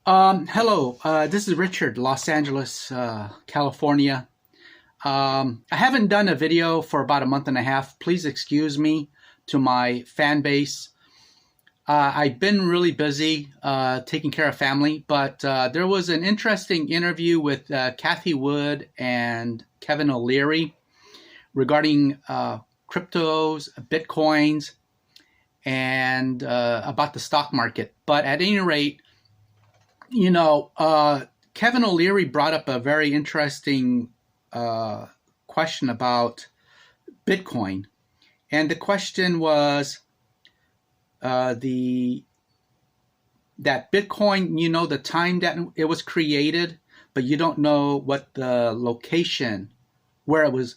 Hello, this is Richard, Los Angeles, California. I haven't done a video for about a month and a half. Please excuse me to my fan base. I've been really busy taking care of family, but there was an interesting interview with Kathy Wood and Kevin O'Leary regarding cryptos, bitcoins, and about the stock market. But at any rate, Kevin O'Leary brought up a very interesting question about Bitcoin. And the question was that Bitcoin, the time that it was created, but you don't know what the location, the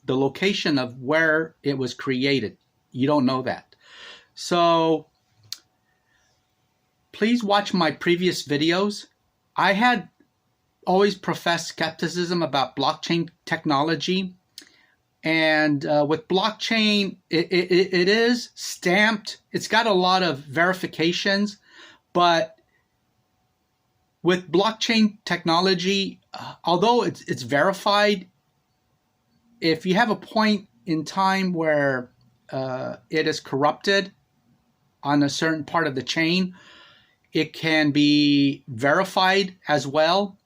location of where it was created. You don't know that. So please watch my previous videos. I had always professed skepticism about blockchain technology. And with blockchain, it is stamped. It's got a lot of verifications. But with blockchain technology, although it's verified, if you have a point in time where it is corrupted on a certain part of the chain, it can be verified as well.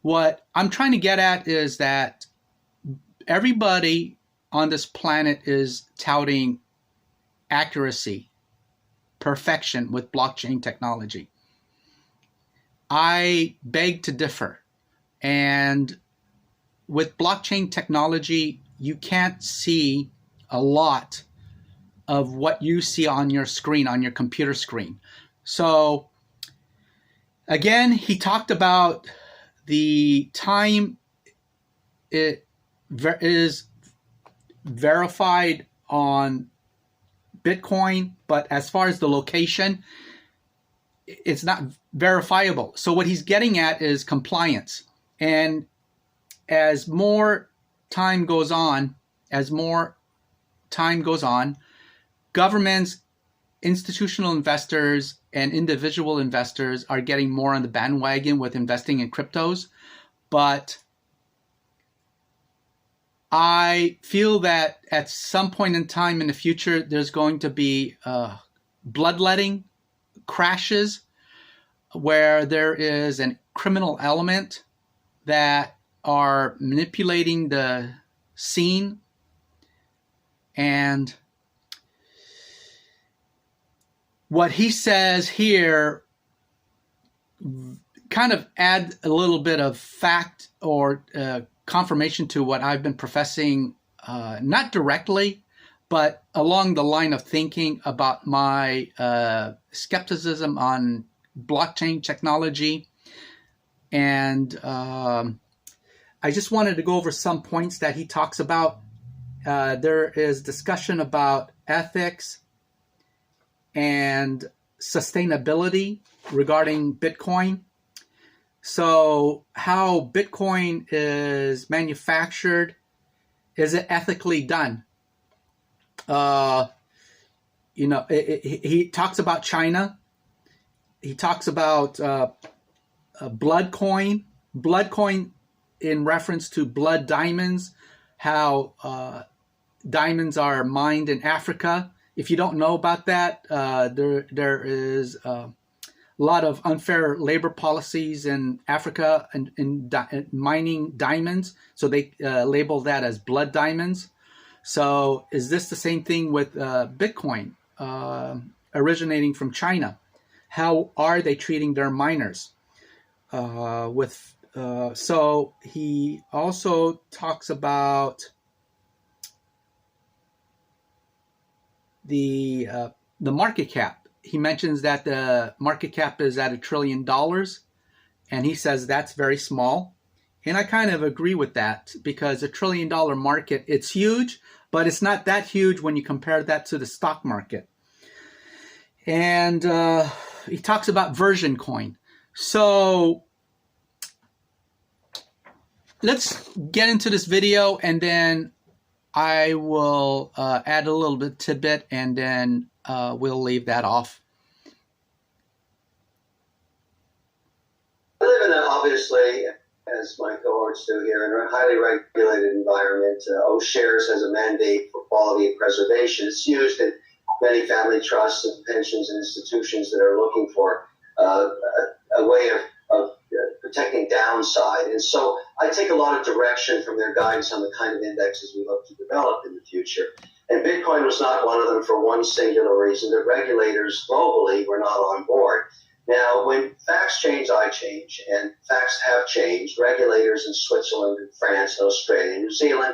What I'm trying to get at is that everybody on this planet is touting accuracy, perfection with blockchain technology. I beg to differ. And with blockchain technology, you can't see a lot of what you see on your screen, on your computer screen. So again, he talked about the time it is verified on Bitcoin, but as far as the location, it's not verifiable. So what he's getting at is compliance. And as more time goes on, governments, institutional investors, and individual investors are getting more on the bandwagon with investing in cryptos. But I feel that at some point in time in the future, there's going to be bloodletting crashes where there is a criminal element that are manipulating the scene. And what he says here kind of add a little bit of fact or confirmation to what I've been professing, not directly, but along the line of thinking about my skepticism on blockchain technology. And I just wanted to go over some points that he talks about. There is discussion about ethics and sustainability regarding Bitcoin. So how Bitcoin is manufactured, is it ethically done? He talks about China. He talks about blood coin in reference to blood diamonds, how diamonds are mined in Africa. If you don't know about that, there is a lot of unfair labor policies in Africa and in mining diamonds. So they label that as blood diamonds. So is this the same thing with Bitcoin originating from China? How are they treating their miners? So he also talks about the market cap. He mentions that the market cap is at $1 trillion, and he says that's very small. And I kind of agree with that, because $1 trillion market, it's huge, but it's not that huge when you compare that to the stock market. And he talks about version coin. So let's get into this video, and then I will add a little bit tidbit, and then we'll leave that off. obviously, as my cohorts do here, in a highly regulated environment, O-Shares has a mandate for quality and preservation. It's used in many family trusts and pensions and institutions that are looking for a way of protecting downside. And so I take a lot of direction from their guidance on the kind of indexes we look to develop in the future. And Bitcoin was not one of them for one singular reason, that regulators globally were not on board. Now, when facts change, I change, and facts have changed. Regulators in Switzerland and France and Australia, New Zealand,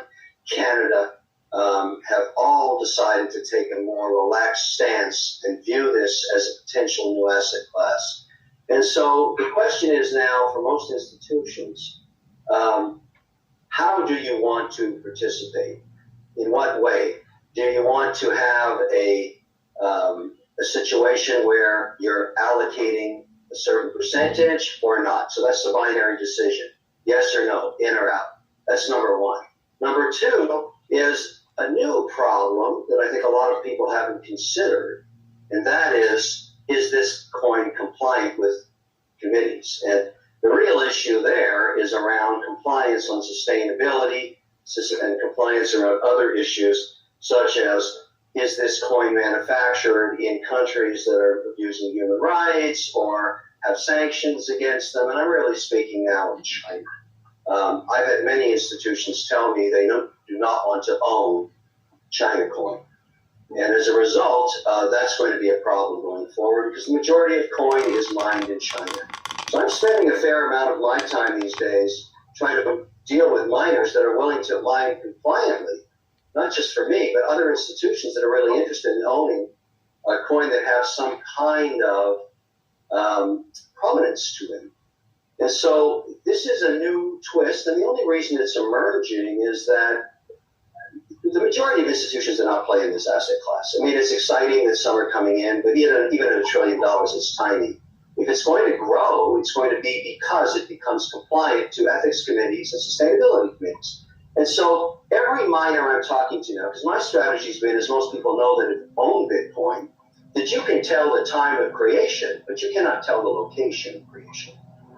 Canada have all decided to take a more relaxed stance and view this as a potential new asset class. And so the question is now, for most institutions, how do you want to participate? In what way? Do you want to have a situation where you're allocating a certain percentage or not? So that's the binary decision. Yes or no, in or out. That's number one. Number two is a new problem that I think a lot of people haven't considered, and that is this coin compliant with committees? And the real issue there is around compliance on sustainability and compliance around other issues, such as, is this coin manufactured in countries that are abusing human rights or have sanctions against them? And I'm really speaking now in China. I've had many institutions tell me they do not want to own China coin. And as a result, that's going to be a problem going forward, because the majority of coin is mined in China. So I'm spending a fair amount of my time these days trying to deal with miners that are willing to mine compliantly, not just for me, but other institutions that are really interested in owning a coin that has some kind of provenance to them. And so this is a new twist, and the only reason it's emerging is that the majority of institutions are not playing this asset class. I mean, it's exciting that some are coming in, but even at $1 trillion, it's tiny. If it's going to grow, it's going to be because it becomes compliant to ethics committees and sustainability committees. And so every miner I'm talking to now, because my strategy has been, as most people know that have owned Bitcoin, that you can tell the time of creation, but you cannot tell the location of creation.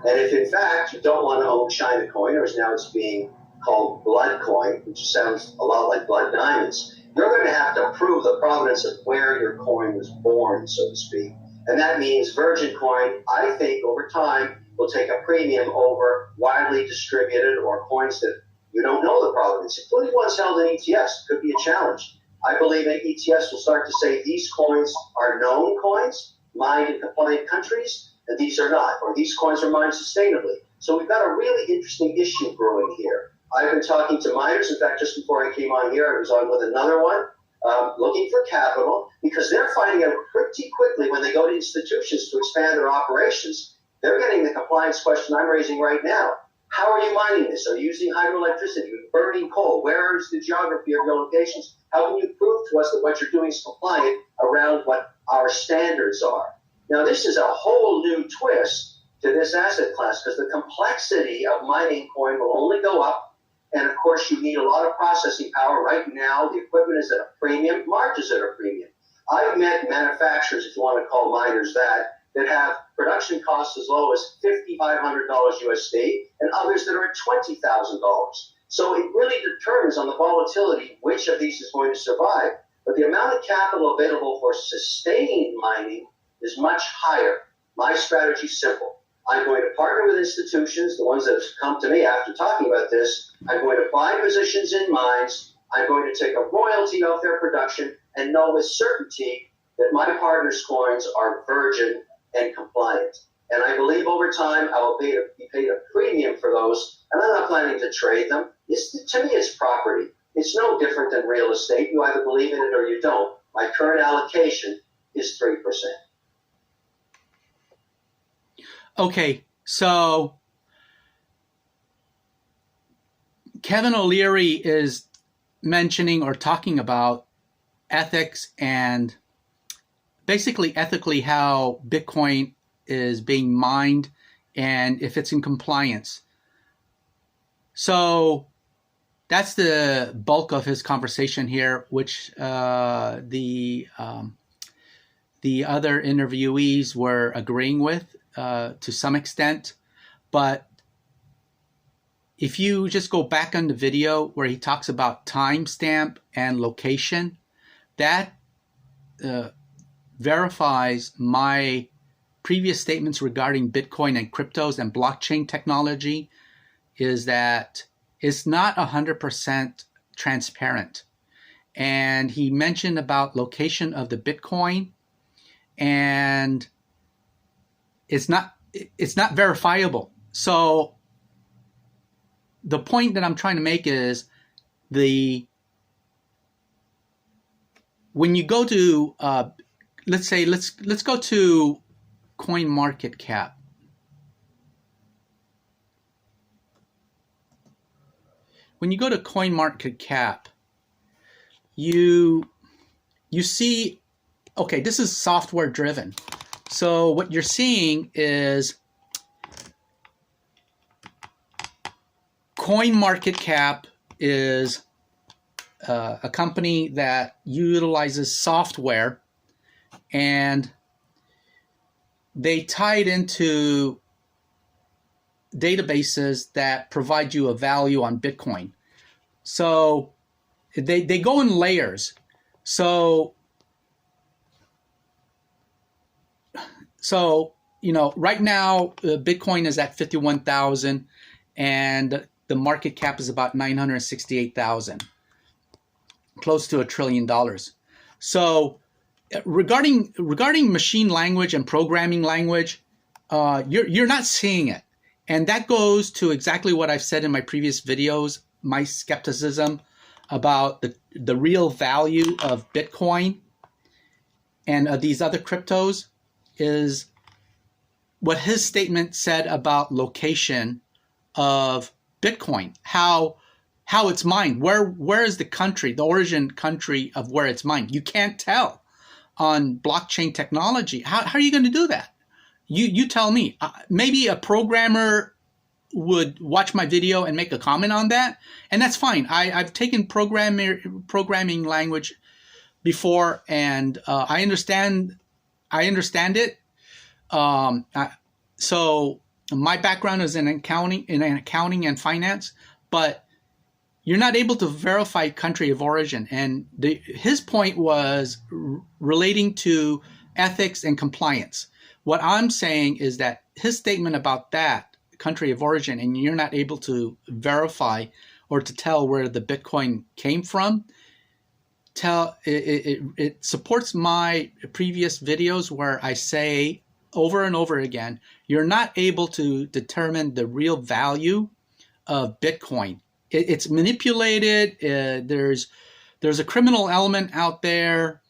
And if, in fact, you don't want to own China coin, or as now it's being called blood coin, which sounds a lot like blood diamonds, you're going to have to prove the provenance of where your coin was born, so to speak. And that means virgin coin, I think, over time, will take a premium over widely distributed or coins that you don't know the provenance, including ones held in ETFs. Could be a challenge. I believe that ETFs will start to say these coins are known coins, mined in compliant countries, and these are not, or these coins are mined sustainably. So we've got a really interesting issue brewing here. I've been talking to miners. In fact, just before I came on here, I was on with another one, looking for capital, because they're finding out pretty quickly when they go to institutions to expand their operations, they're getting the compliance question I'm raising right now. How are you mining this? Are you using hydroelectricity? Are you burning coal? Where is the geography of your locations? How can you prove to us that what you're doing is compliant around what our standards are? Now, this is a whole new twist to this asset class, because the complexity of mining coin will only go up. And, of course, you need a lot of processing power. Right now, the equipment is at a premium, margins at a premium. I've met manufacturers, if you want to call miners that have production costs as low as $5,500 USD, and others that are at $20,000. So it really determines on the volatility which of these is going to survive. But the amount of capital available for sustained mining is much higher. My strategy is simple. I'm going to partner with institutions, the ones that have come to me after talking about this. I'm going to buy positions in mines. I'm going to take a royalty off their production and know with certainty that my partners' coins are virgin and compliant. And I believe over time I will be paid a premium for those, and I'm not planning to trade them. To me, it's property. It's no different than real estate. You either believe in it or you don't. My current allocation is 3%. Okay, so Kevin O'Leary is mentioning or talking about ethics and basically ethically how Bitcoin is being mined and if it's in compliance. So that's the bulk of his conversation here, which the other interviewees were agreeing with to some extent. But if you just go back on the video where he talks about timestamp and location, that verifies my previous statements regarding Bitcoin and cryptos and blockchain technology, is that it's not 100% transparent. And he mentioned about location of the Bitcoin, and it's not verifiable. So the point that I'm trying to make is when you go to let's go to CoinMarketCap. When you go to CoinMarketCap, you see, okay, this is software driven. So what you're seeing is CoinMarketCap is a company that utilizes software, and they tie it into databases that provide you a value on Bitcoin. So they go in layers. So right now Bitcoin is at 51,000, and the market cap is about 968,000, close to $1 trillion. So regarding machine language and programming language, you're not seeing it. And that goes to exactly what I've said in my previous videos, my skepticism about the real value of Bitcoin and these other cryptos is what his statement said about location of Bitcoin, how it's mined, where is the country, the origin country of where it's mined. You can't tell on blockchain technology. How are you going to do that? You tell me. Maybe a programmer would watch my video and make a comment on that, and that's fine. I've taken programming language before, and I understand it. So my background is in accounting and finance, but you're not able to verify country of origin. And his point was relating to ethics and compliance. What I'm saying is that his statement about that country of origin, and you're not able to verify or to tell where the Bitcoin came from, it supports my previous videos where I say over and over again, you're not able to determine the real value of Bitcoin. It's manipulated. There's a criminal element out there,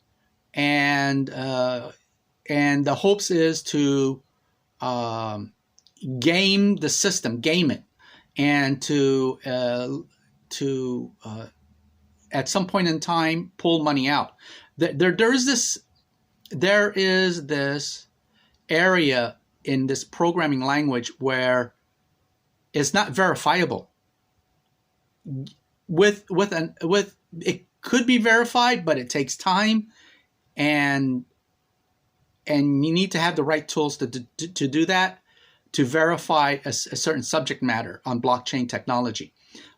and the hopes is to game the system, game it, and to at some point in time pull money out. There is this area in this programming language where it's not verifiable. With it could be verified, but it takes time, and you need to have the right tools to do that, to verify a certain subject matter on blockchain technology.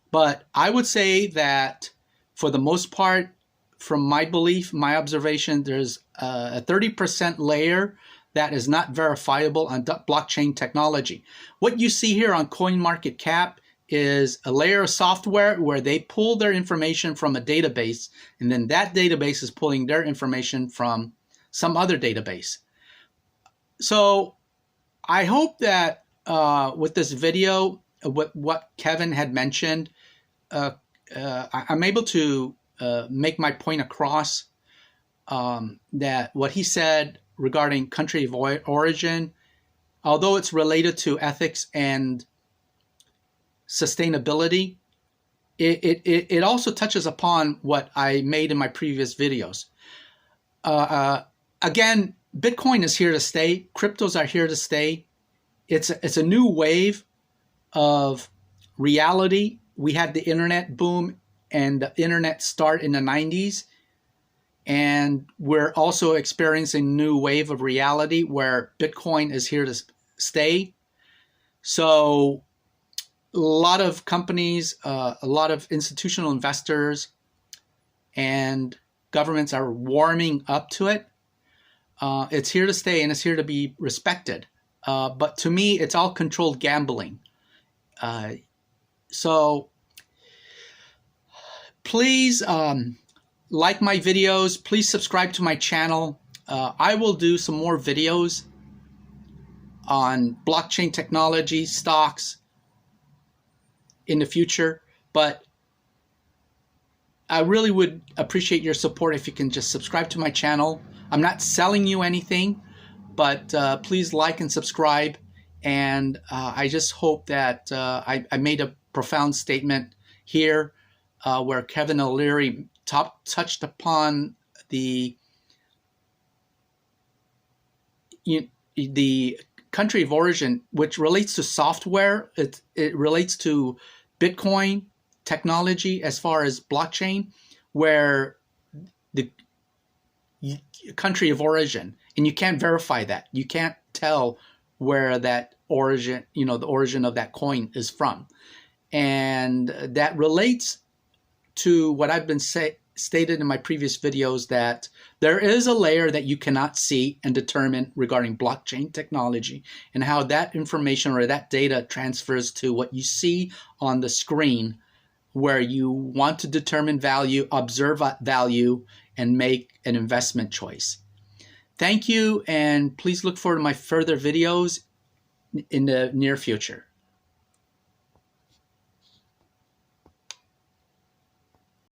But I would say that for the most part, from my belief, my observation, there's a 30% layer that is not verifiable on blockchain technology. What you see here on CoinMarketCap is a layer of software where they pull their information from a database, and then that database is pulling their information from some other database. So I hope that with this video, what Kevin had mentioned, I'm able to make my point across, that what he said regarding country of origin, although it's related to ethics and sustainability, it also touches upon what I made in my previous videos. Again, Bitcoin is here to stay. Cryptos are here to stay. It's a new wave of reality. We had the internet boom and the internet start in the 90s. And we're also experiencing a new wave of reality where Bitcoin is here to stay. So a lot of companies, a lot of institutional investors and governments are warming up to it. It's here to stay and it's here to be respected. But to me, it's all controlled gambling. So please like my videos. Please subscribe to my channel. I will do some more videos on blockchain technology, stocks in the future. But I really would appreciate your support if you can just subscribe to my channel. I'm not selling you anything, but please like and subscribe. And I just hope that I made a profound statement here where Kevin O'Leary touched upon the country of origin, which relates to software. It relates to Bitcoin technology as far as blockchain, where the country of origin, and you can't verify that. You can't tell where that origin, the origin of that coin is from. And that relates to what I've been stated in my previous videos, that there is a layer that you cannot see and determine regarding blockchain technology and how that information or that data transfers to what you see on the screen, where you want to determine value, observe value, and make an investment choice. Thank you, and please look forward to my further videos in the near future.